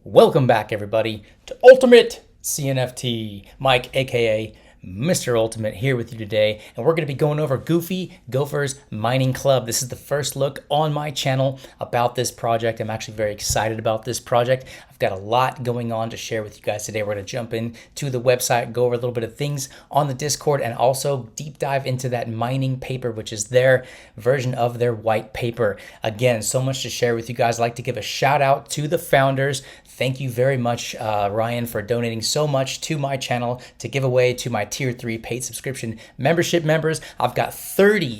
Welcome back, everybody, to UltimateCNFT. Mike, aka Mr. Ultimate, here with you today, and we're going to be going over Gophers Mining Club. This is the first look on my channel about this project. I'm actually very excited about this project. I've got a lot going on to share with you guys today. We're going to jump in to the website, go over a little bit of things on the Discord, and also deep dive into that mining paper, which is their version of their white paper. Again, so much to share with you guys. I'd like to give a shout out to the founders. Thank you very much, Ryan, for donating so much to my channel to give away to my Tier 3 paid subscription membership members. I've got 30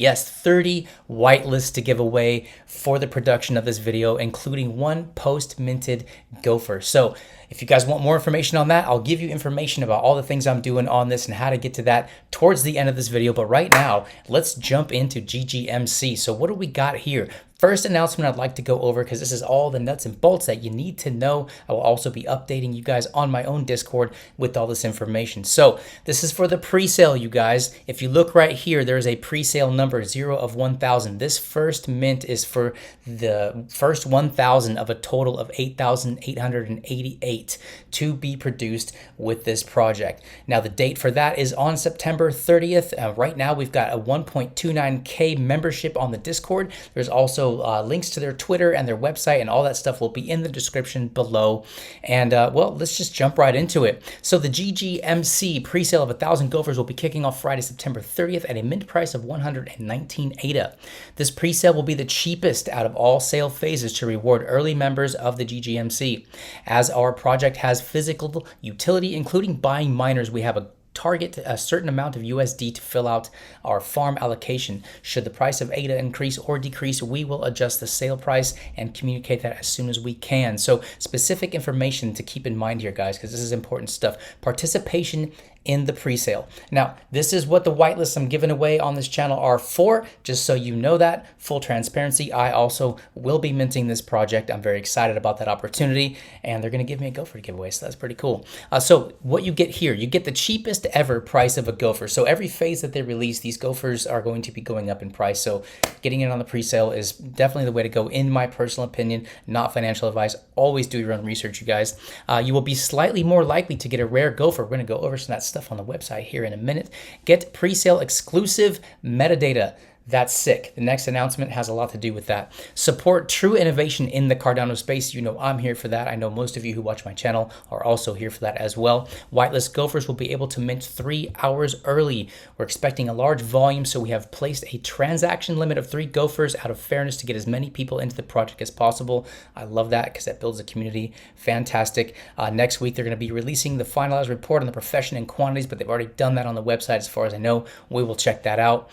whitelists to give away for the production of this video, including one post-minted Gopher. So if you guys want more information on that, I'll give you information about all the things I'm doing on this and how to get to that towards the end of this video. But right now, let's jump into GGMC. So what do we got here? First announcement I'd like to go over, because this is all the nuts and bolts that you need to know. I will also be updating you guys on my own Discord with all this information. So this is for the pre-sale, you guys. If you look right here, there's a pre-sale number 0 of 1,000. This first mint is for the first 1,000 of a total of 8,888 to be produced with this project. Now the date for that is on September 30th. Right now we've got a 1.29K membership on the Discord. There's also links to their Twitter and their website, and all that stuff will be in the description below. And well, let's just jump right into it. So the GGMC pre-sale of 1,000 Gophers will be kicking off Friday, September 30th at a mint price of 119 ADA. This pre-sale will be the cheapest out of all sale phases to reward early members of the GGMC. As our project has physical utility, including buying miners, we have a target a certain amount of USD to fill out our farm allocation. Should the price of ADA increase or decrease, we will adjust the sale price and communicate that as soon as we can. So specific information to keep in mind here, guys, because this is important stuff. Participation in the pre-sale. Now, this is what the whitelists I'm giving away on this channel are for, just so you know that. Full transparency, I also will be minting this project. I'm very excited about that opportunity, and they're going to give me a Gopher giveaway, so that's pretty cool. So what you get here, you get the cheapest ever price of a Gopher. So every phase that they release, these Gophers are going to be going up in price. So getting in on the pre-sale is definitely the way to go, in my personal opinion, not financial advice. Always do your own research, you guys. You will be slightly more likely to get a rare Gopher. We're going to go over some of that stuff on the website here in a minute. Get pre-sale exclusive metadata. That's sick. The next announcement has a lot to do with that. Support true innovation in the Cardano space. You know I'm here for that. I know most of you who watch my channel are also here for that as well. Whitelist Gophers will be able to mint 3 hours early. We're expecting a large volume, so we have placed a transaction limit of 3 Gophers out of fairness to get as many people into the project as possible. I love that because that builds a community. Fantastic. Next week, they're going to be releasing the finalized report on the profession and quantities, but they've already done that on the website as far as I know. We will check that out.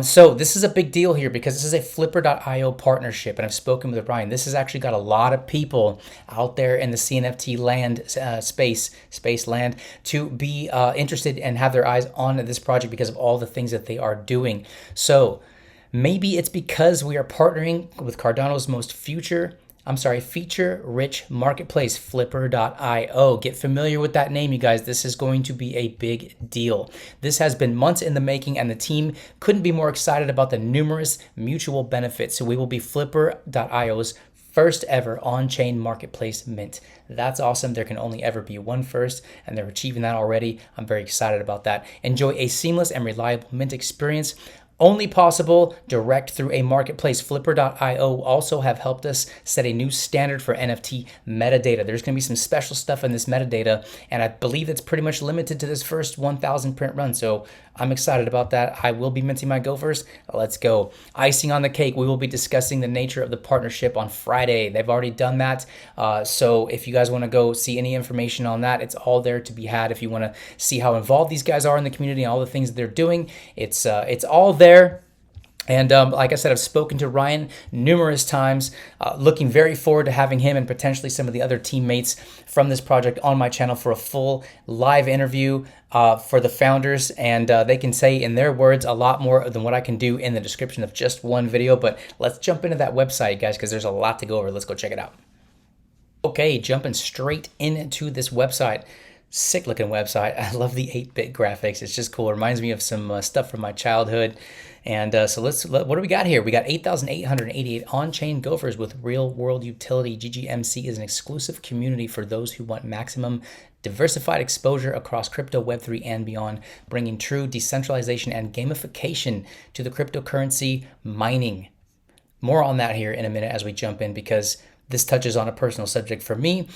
So this is a big deal here because this is a Flipper.io partnership, and I've spoken with Ryan. This has actually got a lot of people out there in the CNFT land space land to be interested and have their eyes on this project because of all the things that they are doing. So maybe it's because we are partnering with Cardano's most feature-rich marketplace, Flipper.io. Get familiar with that name, you guys. This is going to be a big deal. This has been months in the making, and the team couldn't be more excited about the numerous mutual benefits. So we will be Flipper.io's first ever on-chain marketplace mint. That's awesome. There can only ever be one first, and they're achieving that already. I'm very excited about that. Enjoy a seamless and reliable mint experience. Only possible direct through a marketplace. Flipper.io also have helped us set a new standard for NFT metadata. There's going to be some special stuff in this metadata, and I believe it's pretty much limited to this first 1,000 print run. So I'm excited about that. I will be minting my Gophers. Let's go. Icing on the cake, we will be discussing the nature of the partnership on Friday. They've already done that. So if you guys want to go see any information on that, it's all there to be had. If you want to see how involved these guys are in the community and all the things that they're doing, it's all there. And like I said, I've spoken to Ryan numerous times, looking very forward to having him and potentially some of the other teammates from this project on my channel for a full live interview for the founders. And they can say in their words a lot more than what I can do in the description of just one video. But let's jump into that website, guys, because there's a lot to go over. Let's go check it out. Okay, jumping straight into this website. Sick looking website. I love the 8-bit graphics. It's just cool. It reminds me of some stuff from my childhood. And what do we got here? We got 8,888 on-chain Gophers with real-world utility. GGMC is an exclusive community for those who want maximum diversified exposure across crypto, Web3, and beyond, bringing true decentralization and gamification to the cryptocurrency mining. More on that here in a minute as we jump in, because this touches on a personal subject for me.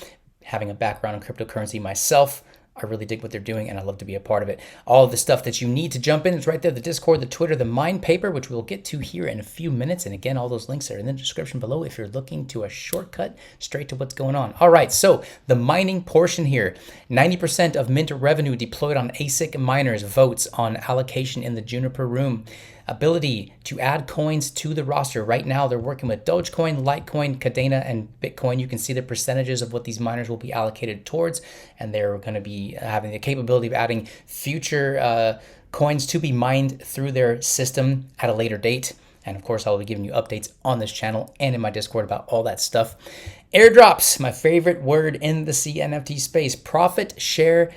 Having a background in cryptocurrency myself, I really dig what they're doing, and I love to be a part of it. All of the stuff that you need to jump in is right there: the Discord, the Twitter, the Mind Paper, which we'll get to here in a few minutes. And again, all those links are in the description below if you're looking to a shortcut straight to what's going on. All right, so the mining portion here: 90% of mint revenue deployed on ASIC miners votes on allocation in the Juniper room. Ability to add coins to the roster. Right now, they're working with Dogecoin, Litecoin, Cardano, and Bitcoin. You can see the percentages of what these miners will be allocated towards, and they're going to be having the capability of adding future coins to be mined through their system at a later date. And of course, I'll be giving you updates on this channel and in my Discord about all that stuff. Airdrops, my favorite word in the CNFT space. Profit share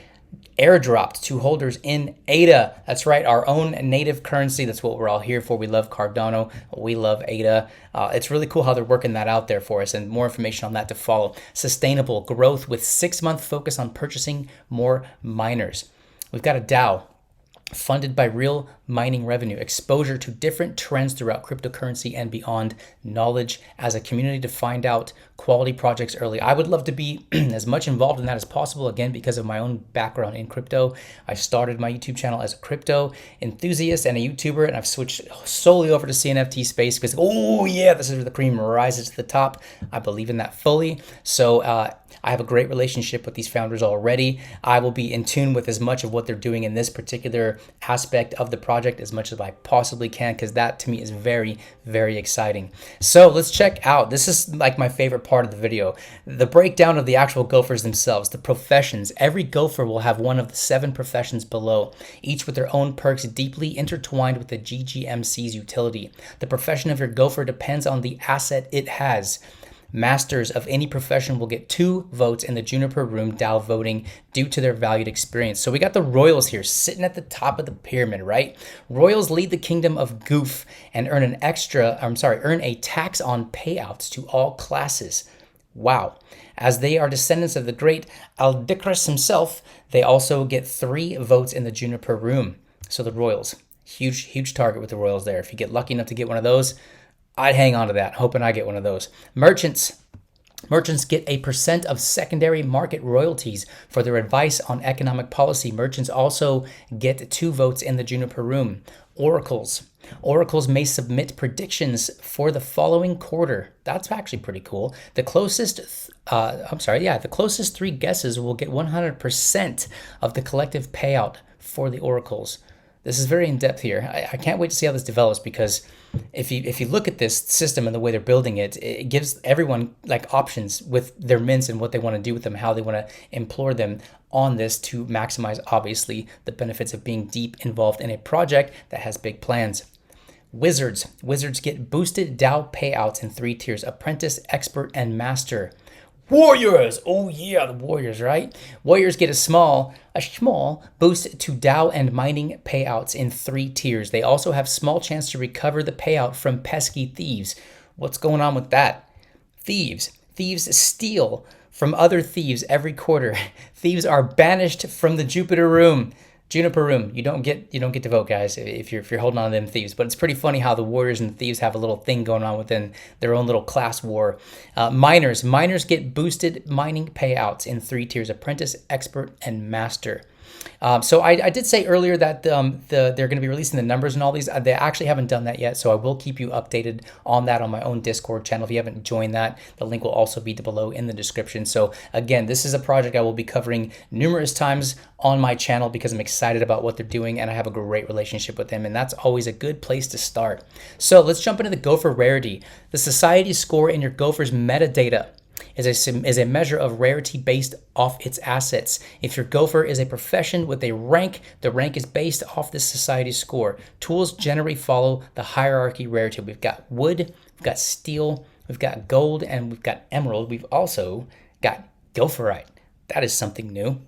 airdropped to holders in ADA. That's right, our own native currency. That's what we're all here for. We love Cardano. We love ADA. It's really cool how they're working that out there for us, and more information on that to follow. Sustainable growth with 6-month focus on purchasing more miners. We've got a DAO funded by real mining revenue, exposure to different trends throughout cryptocurrency and beyond, knowledge as a community to find out quality projects early. I would love to be as much involved in that as possible, again, because of my own background in crypto. I started my YouTube channel as a crypto enthusiast and a YouTuber, and I've switched solely over to CNFT space because, oh yeah, this is where the cream rises to the top. I believe in that fully. So I have a great relationship with these founders already. I will be in tune with as much of what they're doing in this particular aspect of the project as much as I possibly can, because that to me is very, very exciting. So let's check out. This is like my favorite part of the video, the breakdown of the actual Gophers themselves, the professions. Every Gopher will have one of the 7 professions below, each with their own perks deeply intertwined with the GGMC's utility. The profession of your Gopher depends on the asset it has. Masters of any profession will get 2 votes in the Juniper Room DAO voting due to their valued experience. So we got the Royals here sitting at the top of the pyramid, right? Royals lead the kingdom of Goof and earn a tax on payouts to all classes. Wow. As they are descendants of the great Aldicrus himself, they also get 3 votes in the Juniper Room. So the Royals, huge target with the Royals there. If you get lucky enough to get one of those, I'd hang on to that, hoping I get one of those. Merchants get a % of secondary market royalties for their advice on economic policy. Merchants also get 2 votes in the Juniper Room. Oracles may submit predictions for the following quarter. That's actually pretty cool. The closest 3 guesses will get 100% of the collective payout for the oracles. This is very in-depth here. I can't wait to see how this develops, because if you look at this system and the way they're building it, it gives everyone like options with their mints and what they want to do with them, how they want to employ them on this to maximize, obviously, the benefits of being deep involved in a project that has big plans. Wizards get boosted DAO payouts in 3 tiers: apprentice, expert, and master. Warriors, oh yeah, the Warriors, right? Warriors get a small boost to DAO and mining payouts in 3 tiers. They also have small chance to recover the payout from pesky thieves. What's going on with that? Thieves steal from other thieves every quarter. Thieves are banished from the Juniper Room. You don't get to vote, guys, if you're holding on to them thieves. But it's pretty funny how the Warriors and the Thieves have a little thing going on within their own little class war. Miners get boosted mining payouts in 3 tiers: apprentice, expert, and master. So I did say earlier that they're going to be releasing the numbers and all these. They actually haven't done that yet, so I will keep you updated on that on my own Discord channel. If you haven't joined that, the link will also be below in the description. So again, this is a project I will be covering numerous times on my channel because I'm excited about what they're doing and I have a great relationship with them, and that's always a good place to start. So let's jump into the Gopher Rarity. The society score in your Gopher's metadata is a measure of rarity based off its assets. If your Gopher is a profession with a rank, the rank is based off this society score. Tools generally follow the hierarchy rarity. We've got wood, we've got steel, we've got gold, and we've got emerald. We've also got gopherite. That is something new.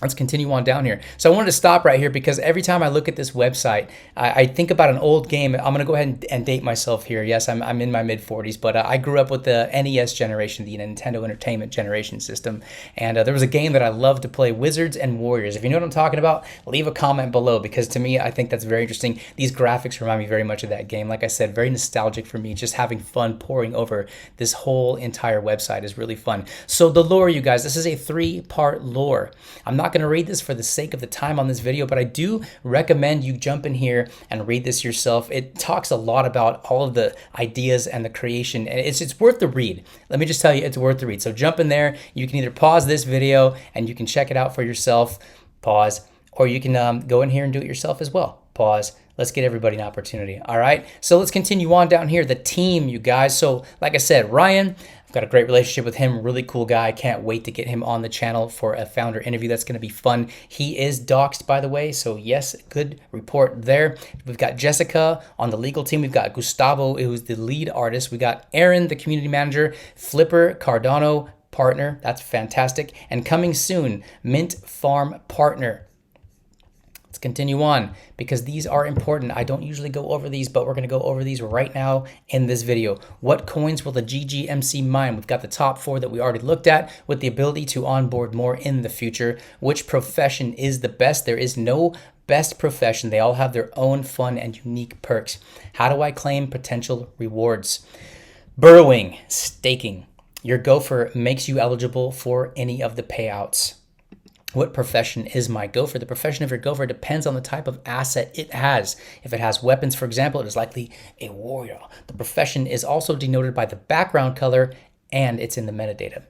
Let's continue on down here. So I wanted to stop right here because every time I look at this website, I think about an old game. I'm going to go ahead and date myself here. Yes, I'm in my mid-40s, but I grew up with the NES generation, the Nintendo Entertainment Generation System. And there was a game that I loved to play, Wizards and Warriors. If you know what I'm talking about, leave a comment below because to me, I think that's very interesting. These graphics remind me very much of that game. Like I said, very nostalgic for me. Just having fun poring over this whole entire website is really fun. So the lore, you guys, this is a 3-part lore. I'm not going to read this for the sake of the time on this video, but I do recommend you jump in here and read this yourself. It talks a lot about all of the ideas and the creation, and it's worth the read. Let me just tell you, it's worth the read. So jump in there. You can either pause this video and you can check it out for yourself, pause, or you can go in here and do it yourself as well. Pause. Let's get everybody an opportunity. All right. So let's continue on down here. The team, you guys. So like I said, Ryan, I've got a great relationship with him. Really cool guy. Can't wait to get him on the channel for a founder interview. That's going to be fun. He is doxxed, by the way. So yes, good report there. We've got Jessica on the legal team. We've got Gustavo, who's the lead artist. We got Aaron, the community manager. Flipper Cardano, partner. That's fantastic. And coming soon, Mint Farm partner. Let's continue on because these are important. I don't usually go over these, but we're going to go over these right now in this video. What coins will the GGMC mine? We've got the top 4 that we already looked at with the ability to onboard more in the future. Which profession is the best? There is no best profession. They all have their own fun and unique perks. How do I claim potential rewards? Burrowing, staking. Your Gopher makes you eligible for any of the payouts. What profession is my Gopher? The profession of your Gopher depends on the type of asset it has. If it has weapons, for example, it is likely a warrior. The profession is also denoted by the background color and it's in the metadata.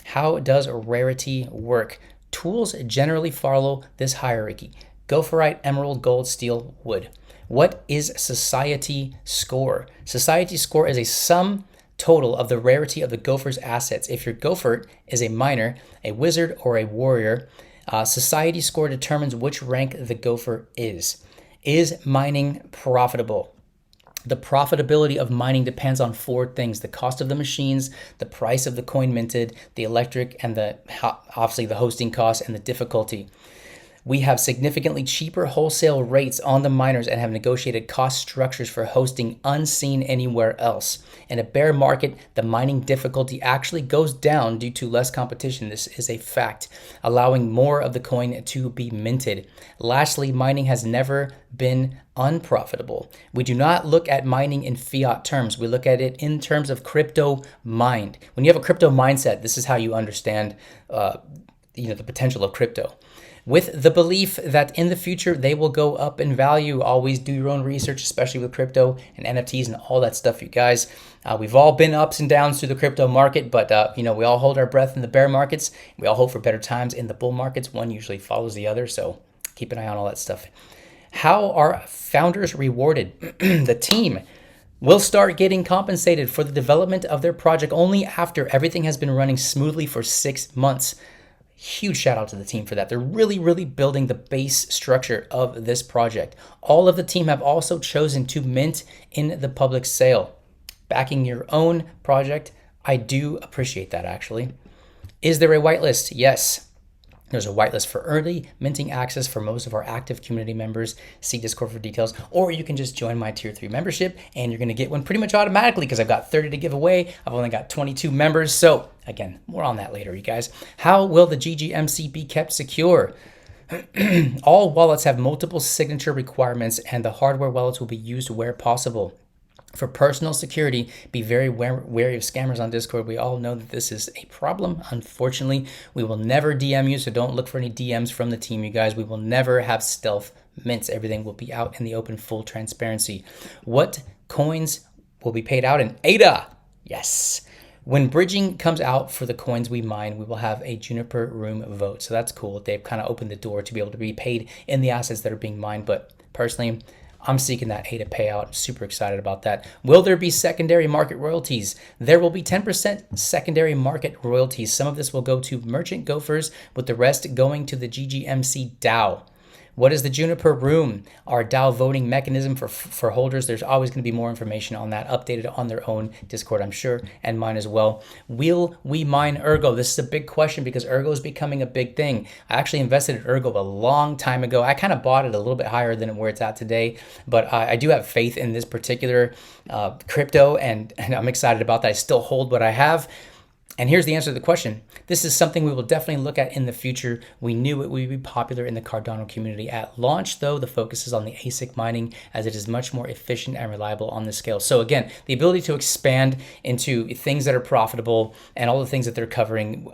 How does Rarity work? Tools generally follow this hierarchy. Gopherite, emerald, gold, steel, wood. What is society score? Society score is a sum total of the rarity of the Gopher's assets. If your Gopher is a miner, a wizard, or a warrior, society score determines which rank the Gopher is. Is mining profitable? The profitability of mining depends on 4 things: the cost of the machines, the price of the coin minted, the electric, and obviously the hosting costs and the difficulty. We have significantly cheaper wholesale rates on the miners and have negotiated cost structures for hosting unseen anywhere else. In a bear market, the mining difficulty actually goes down due to less competition. This is a fact, allowing more of the coin to be minted. Lastly, mining has never been unprofitable. We do not look at mining in fiat terms. We look at it in terms of crypto mined. When you have a crypto mindset, this is how you understand the potential of crypto. With the belief that in the future they will go up in value. Always do your own research, especially with crypto and NFTs and all that stuff, you guys. We've all been ups and downs through the crypto market, but we all hold our breath in the bear markets. We all hope for better times in the bull markets. One usually follows the other, so keep an eye on all that stuff. How are founders rewarded? The team will start getting compensated for the development of their project only after everything has been running smoothly for 6 months. Huge shout out to the team for that. They're really, really building the base structure of this project. All of the team have also chosen to mint in the public sale. Backing your own project, I do appreciate that actually. Is there a whitelist? Yes. There's a whitelist for early minting access for most of our active community members. See Discord for details, or you can just join my tier 3 membership and you're going to get one pretty much automatically because I've got 30 to give away. I've only got 22 members. So again, more on that later, you guys. How will the GGMC be kept secure? All wallets have multiple signature requirements and the hardware wallets will be used where possible. For personal security, be very wary of scammers on Discord. We all know that this is a problem. Unfortunately, we will never DM you, so don't look for any DMs from the team, you guys. We will never have stealth mints. Everything will be out in the open, full transparency. What coins will be paid out in ADA? Yes. When bridging comes out for the coins we mine, we will have a Juniper Room vote. So that's cool. They've kind of opened the door to be able to be paid in the assets that are being mined. But personally, I'm seeking that ADA payout. I'm super excited about that. Will there be secondary market royalties? There will be 10% secondary market royalties. Some of this will go to merchant Gophers, with the rest going to the GGMC DAO. What is the Juniper Room? Our DAO voting mechanism for holders. There's always going to be more information on that, updated on their own Discord, I'm sure, and mine as well. Will we mine Ergo? This is a big question because Ergo is becoming a big thing. I actually invested in Ergo a long time ago. I kind of bought it a little bit higher than where it's at today, but I do have faith in this particular crypto, and I'm excited about that. I still hold what I have. And here's the answer to the question. This is something we will definitely look at in the future. We knew it would be popular in the Cardano community. At launch, though, the focus is on the ASIC mining as it is much more efficient and reliable on this scale. So again, the ability to expand into things that are profitable and all the things that they're covering,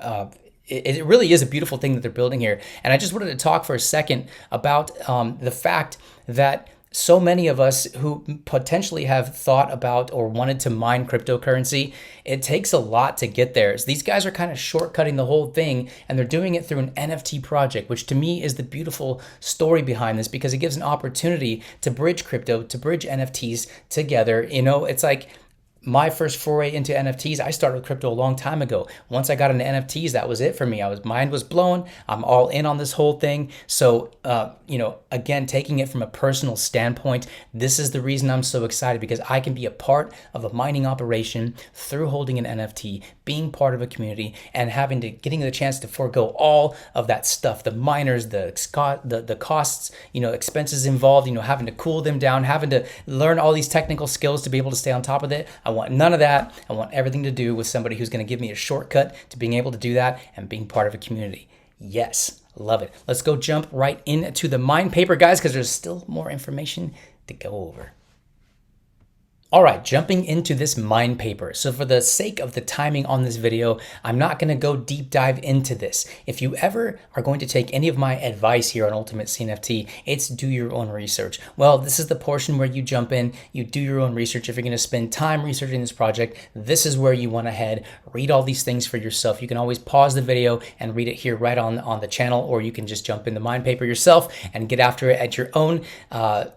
it really is a beautiful thing that they're building here. And I just wanted to talk for a second about the fact that so many of us who potentially have thought about or wanted to mine cryptocurrency, it takes a lot to get there. So these guys are kind of shortcutting the whole thing, and they're doing it through an NFT project, which to me is the beautiful story behind this, because it gives an opportunity to bridge crypto, to bridge NFTs together. You know, it's like my first foray into NFTs, I started with crypto a long time ago. Once I got into NFTs, that was it for me. Mind was blown. I'm all in on this whole thing. So, again, taking it from a personal standpoint, this is the reason I'm so excited, because I can be a part of a mining operation through holding an NFT, being part of a community, and getting the chance to forego all of that stuff, the miners, the costs, expenses involved, having to cool them down, having to learn all these technical skills to be able to stay on top of it. I want none of that. I want everything to do with somebody who's going to give me a shortcut to being able to do that and being part of a community. Yes, love it. Let's go jump right into the mine paper, guys, because there's still more information to go over. All right, jumping into this mine paper. So for the sake of the timing on this video, I'm not going to go deep dive into this. If you ever are going to take any of my advice here on UltimateCNFT, it's do your own research. Well, this is the portion where you jump in, you do your own research. If you're going to spend time researching this project, this is where you want to head. Read all these things for yourself. You can always pause the video and read it here right on the channel, or you can just jump in the mine paper yourself and get after it at your own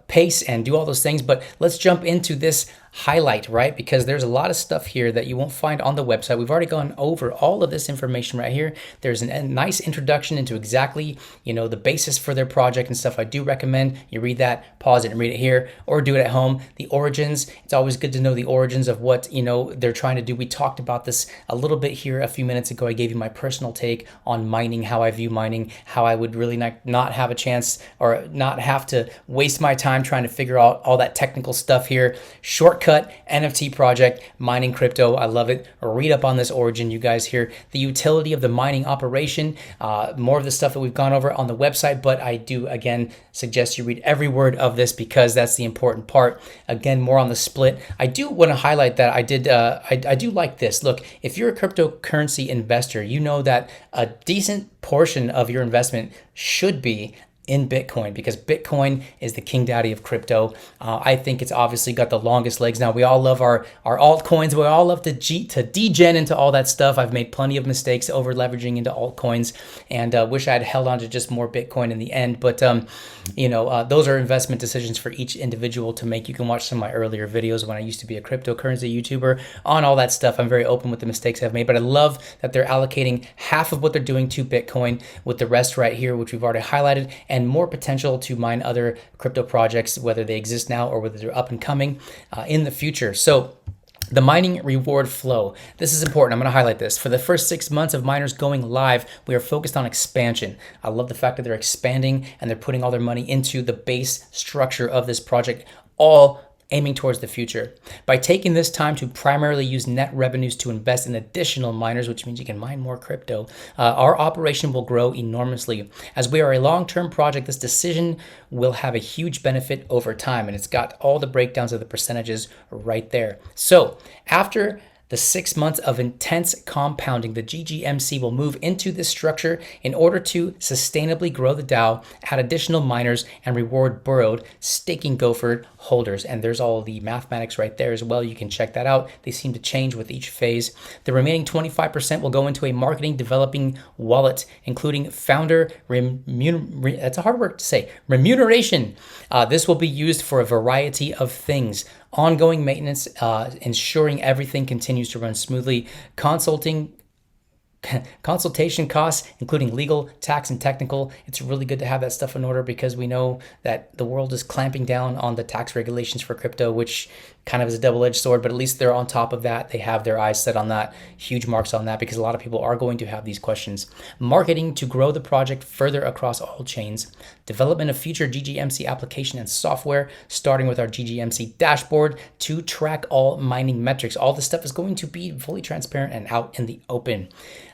pace and do all those things. But let's jump into this highlight, right? Because there's a lot of stuff here that you won't find on the website. We've already gone over all of this information right here. There's a nice introduction into exactly, the basis for their project and stuff. I do recommend you read that, pause it and read it here, or do it at home. The origins, it's always good to know the origins of what, they're trying to do. We talked about this a little bit here a few minutes ago. I gave you my personal take on mining, how I view mining, how I would really not have a chance or not have to waste my time trying to figure out all that technical stuff here. Shortcut NFT project, mining crypto. I love it. Read up on this origin, you guys here. The utility of the mining operation, more of the stuff that we've gone over on the website, but I do, again, suggest you read every word of this because that's the important part. Again, more on the split. I do want to highlight that I do like this. Look, if you're a cryptocurrency investor, you know that a decent portion of your investment should be in Bitcoin, because Bitcoin is the king daddy of crypto. I think it's obviously got the longest legs. Now, we all love our altcoins. We all love to degen into all that stuff. I've made plenty of mistakes over leveraging into altcoins, and wish I had held on to just more Bitcoin in the end. But, those are investment decisions for each individual to make. You can watch some of my earlier videos when I used to be a cryptocurrency YouTuber on all that stuff. I'm very open with the mistakes I've made, but I love that they're allocating half of what they're doing to Bitcoin, with the rest right here, which we've already highlighted, and more potential to mine other crypto projects, whether they exist now or whether they're up and coming in the future. So the mining reward flow. This is important. I'm going to highlight this. For the first 6 months of miners going live, we are focused on expansion. I love the fact that they're expanding and they're putting all their money into the base structure of this project, all aiming towards the future. By taking this time to primarily use net revenues to invest in additional miners, which means you can mine more crypto, our operation will grow enormously. As we are a long-term project, this decision will have a huge benefit over time, and it's got all the breakdowns of the percentages right there. So after the 6 months of intense compounding, the GGMC will move into this structure in order to sustainably grow the DAO, add additional miners, and reward burrowed staking Gopher holders. And there's all the mathematics right there as well. You can check that out. They seem to change with each phase. The remaining 25% will go into a marketing developing wallet, including founder that's a hard word to say, remuneration. This will be used for a variety of things: ongoing maintenance, ensuring everything continues to run smoothly, consulting consultation costs, including legal, tax, and technical. It's really good to have that stuff in order because we know that the world is clamping down on the tax regulations for crypto, which kind of is a double-edged sword, but at least they're on top of that. They have their eyes set on that, huge marks on that, because a lot of people are going to have these questions. Marketing to grow the project further across all chains. Development of future GGMC application and software, starting with our GGMC dashboard to track all mining metrics. All this stuff is going to be fully transparent and out in the open.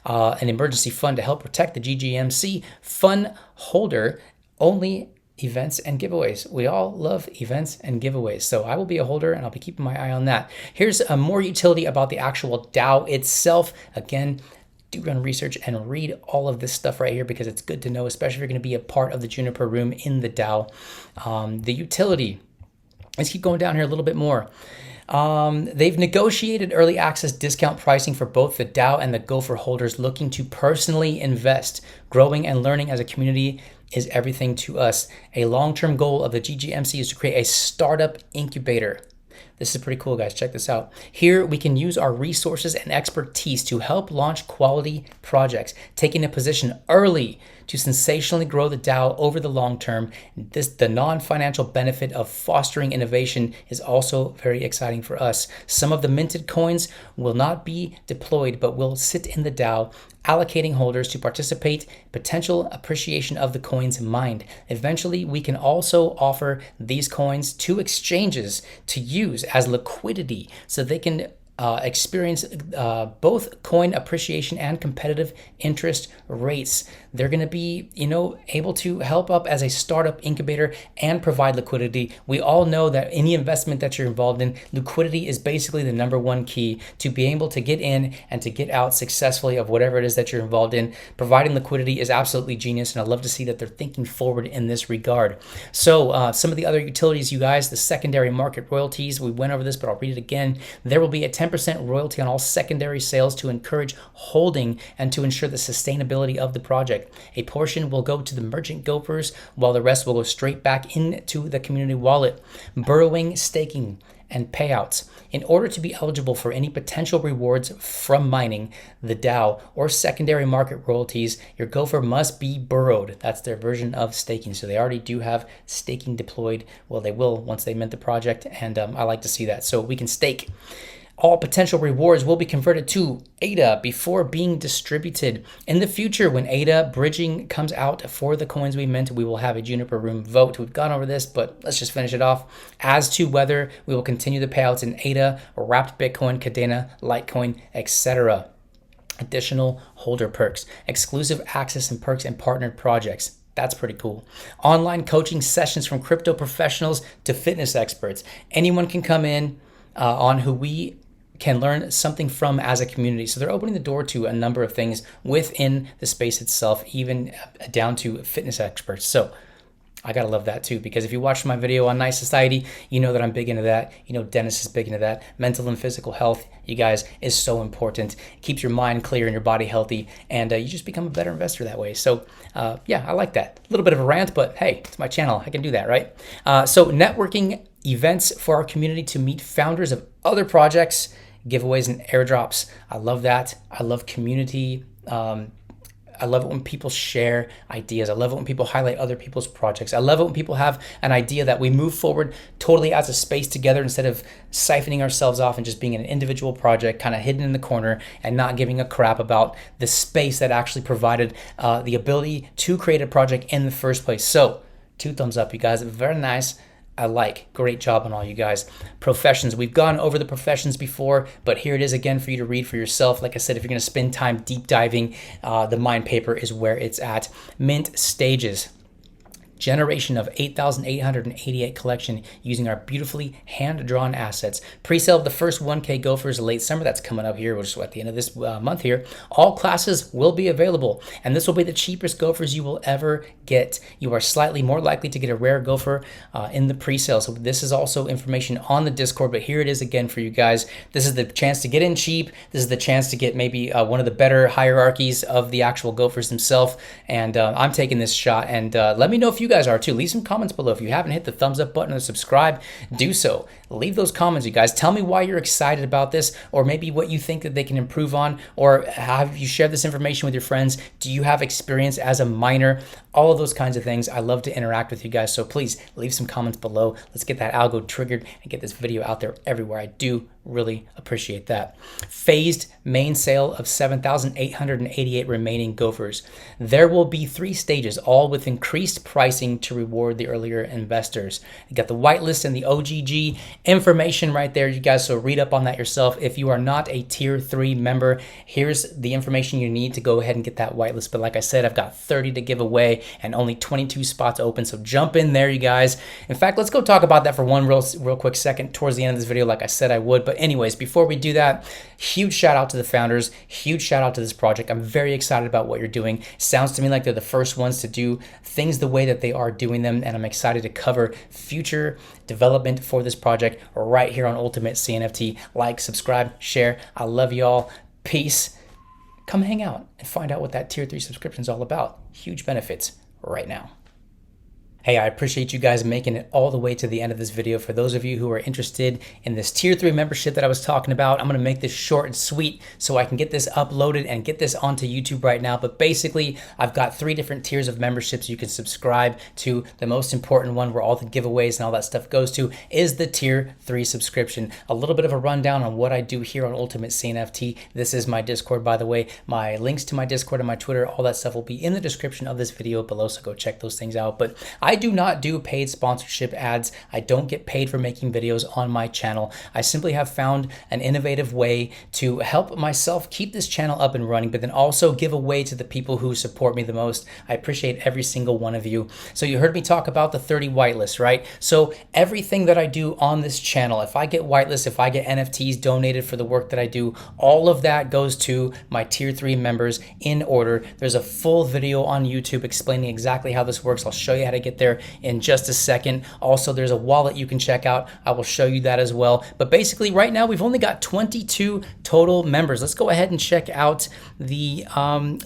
An emergency fund to help protect the GGMC fund holder. Only events and giveaways. We all love events and giveaways. So I will be a holder and I'll be keeping my eye on that. Here's more utility about the actual DAO itself. Again, do run research and read all of this stuff right here because it's good to know, especially if you're going to be a part of the Juniper room in the DAO. The utility. Let's keep going down here a little bit more. They've negotiated early access discount pricing for both the DAO and the Gopher holders looking to personally invest. Growing and learning as a community is everything to us. A long-term goal of the GGMC is to create a startup incubator. This is pretty cool, guys. Check this out. Here, we can use our resources and expertise to help launch quality projects, taking a position early to sensationally grow the DAO over the long term. The non-financial benefit of fostering innovation is also very exciting for us. Some of the minted coins will not be deployed, but will sit in the DAO, allocating holders to participate, potential appreciation of the coins mined. Eventually, we can also offer these coins to exchanges to use as liquidity so they can experience both coin appreciation and competitive interest rates. They're going to be, able to help up as a startup incubator and provide liquidity. We all know that any investment that you're involved in, liquidity is basically the number one key to be able to get in and to get out successfully of whatever it is that you're involved in. Providing liquidity is absolutely genius, and I love to see that they're thinking forward in this regard. So some of the other utilities, you guys, the secondary market royalties, we went over this, but I'll read it again. There will be a 10% royalty on all secondary sales to encourage holding and to ensure the sustainability of the project. A portion will go to the merchant Gophers, while the rest will go straight back into the community wallet. Burrowing, staking, and payouts. In order to be eligible for any potential rewards from mining, the DAO, or secondary market royalties, your Gopher must be burrowed. That's their version of staking. So they already do have staking deployed. Well, they will once they mint the project, and I like to see that. So we can stake. All potential rewards will be converted to ADA before being distributed. In the future, when ADA bridging comes out for the coins we mint, we will have a Juniper Room vote. We've gone over this, but let's just finish it off. As to whether we will continue the payouts in ADA, wrapped Bitcoin, Cardano, Litecoin, etc. Additional holder perks, exclusive access and perks and partnered projects. That's pretty cool. Online coaching sessions from crypto professionals to fitness experts. Anyone can come in on who we can learn something from as a community. So they're opening the door to a number of things within the space itself, even down to fitness experts. So I gotta love that too, because if you watched my video on Nice Society, you know that I'm big into that. Dennis is big into that. Mental and physical health, you guys, is so important. It keeps your mind clear and your body healthy, and you just become a better investor that way. So yeah, I like that. A little bit of a rant, but hey, it's my channel. I can do that, right? So networking events for our community to meet founders of other projects, giveaways and airdrops. I love that. I love community. I love it when people share ideas. I love it when people highlight other people's projects. I love it when people have an idea that we move forward totally as a space together instead of siphoning ourselves off and just being an individual project kind of hidden in the corner and not giving a crap about the space that actually provided the ability to create a project in the first place. So 2 thumbs up, you guys. Very nice. I like. Great job on all you guys. Professions. We've gone over the professions before, but here it is again for you to read for yourself. Like I said, if you're going to spend time deep diving, the Mind paper is where it's at. Mint stages. Generation of 8,888 collection using our beautifully hand-drawn assets. Pre-sale of the first 1K Gophers late summer. That's coming up here, which is at the end of this month here. All classes will be available, and this will be the cheapest Gophers you will ever get. You are slightly more likely to get a rare Gopher in the pre-sale. So this is also information on the Discord, but here it is again for you guys. This is the chance to get in cheap. This is the chance to get maybe one of the better hierarchies of the actual Gophers themselves, and I'm taking this shot, and let me know if you guys are too. Leave some comments below. If you haven't hit the thumbs up button or subscribe, do so. Leave those comments, you guys. Tell me why you're excited about this, or maybe what you think that they can improve on, or have you shared this information with your friends? Do you have experience as a miner? All of those kinds of things. I love to interact with you guys, so please leave some comments below. Let's get that algo triggered and get this video out there everywhere. I do really appreciate that. Phased main sale of 7,888 remaining Gophers. There will be 3 stages, all with increased pricing to reward the earlier investors. You got the whitelist and the OGG information right there, you guys, so read up on that yourself. If you are not a tier 3 member, here's the information you need to go ahead and get that whitelist. But like I said, I've got 30 to give away and only 22 spots open, so jump in there, you guys. In fact, let's go talk about that for one real quick second towards the end of this video, like I said I would. But anyways, before we do that, huge shout out to the founders, huge shout out to this project. I'm very excited about what you're doing. Sounds to me like they're the first ones to do things the way that they are doing them, and I'm excited to cover future development for this project right here on UltimateCNFT. Like, subscribe, share. I love y'all. Peace. Come hang out and find out what that tier 3 subscription is all about. Huge benefits right now. Hey, I appreciate you guys making it all the way to the end of this video. For those of you who are interested in this tier 3 membership that I was talking about, I'm going to make this short and sweet so I can get this uploaded and get this onto YouTube right now. But basically, I've got 3 different tiers of memberships you can subscribe to. The most important one, where all the giveaways and all that stuff goes to, is the tier 3 subscription. A little bit of a rundown on what I do here on UltimateCNFT. This is my Discord, by the way. My links to my Discord and my Twitter, all that stuff will be in the description of this video below, so go check those things out. But I do not do paid sponsorship ads. I don't get paid for making videos on my channel. I simply have found an innovative way to help myself keep this channel up and running, but then also give away to the people who support me the most. I appreciate every single one of you. So you heard me talk about the 30 whitelists, right? So everything that I do on this channel, if I get whitelists, if I get NFTs donated for the work that I do, all of that goes to my tier 3 members in order. There's a full video on YouTube explaining exactly how this works. I'll show you how to get there in just a second. Also, there's a wallet you can check out. I will show you that as well. But basically, right now, we've only got 22 total members. Let's go ahead and check out the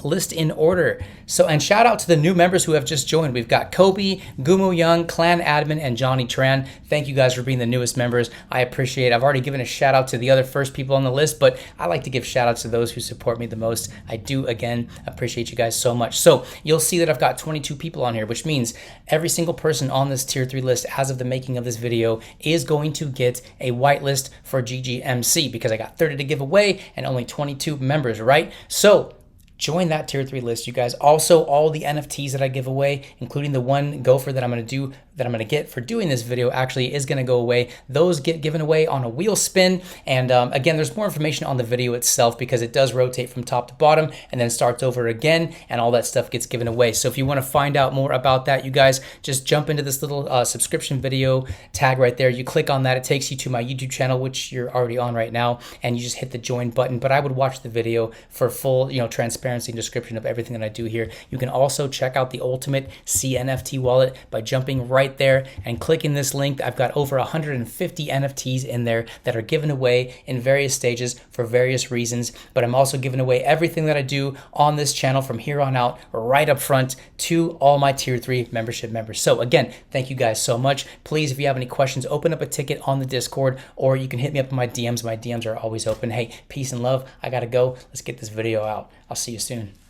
list in order. So, and shout out to the new members who have just joined. We've got Kobe, Gumu Young, Clan Admin, and Johnny Tran. Thank you guys for being the newest members. I appreciate it. I've already given a shout out to the other first people on the list, but I like to give shout outs to those who support me the most. I do, again, appreciate you guys so much. So you'll see that I've got 22 people on here, which means every single person on this tier 3 list as of the making of this video is going to get a whitelist for GGMC, because I got 30 to give away and only 22 members, right? So join that tier 3 list, you guys. Also, all the NFTs that I give away, including the one Gopher that I'm going to get for doing this video, actually is going to go away. Those get given away on a wheel spin. And again, there's more information on the video itself, because it does rotate from top to bottom and then starts over again, and all that stuff gets given away. So if you want to find out more about that, you guys just jump into this little subscription video tag right there. You click on that, it takes you to my YouTube channel, which you're already on right now, and you just hit the join button. But I would watch the video for full, transparency and description of everything that I do here. You can also check out the UltimateCNFT wallet by jumping right there and clicking this link. I've got over 150 NFTs in there that are given away in various stages for various reasons, but I'm also giving away everything that I do on this channel from here on out right up front to all my tier 3 membership members. So again, thank you guys so much. Please, if you have any questions, open up a ticket on the Discord, or you can hit me up in my DMs. My DMs are always open. Hey, peace and love. I gotta go. Let's get this video out. I'll see you soon.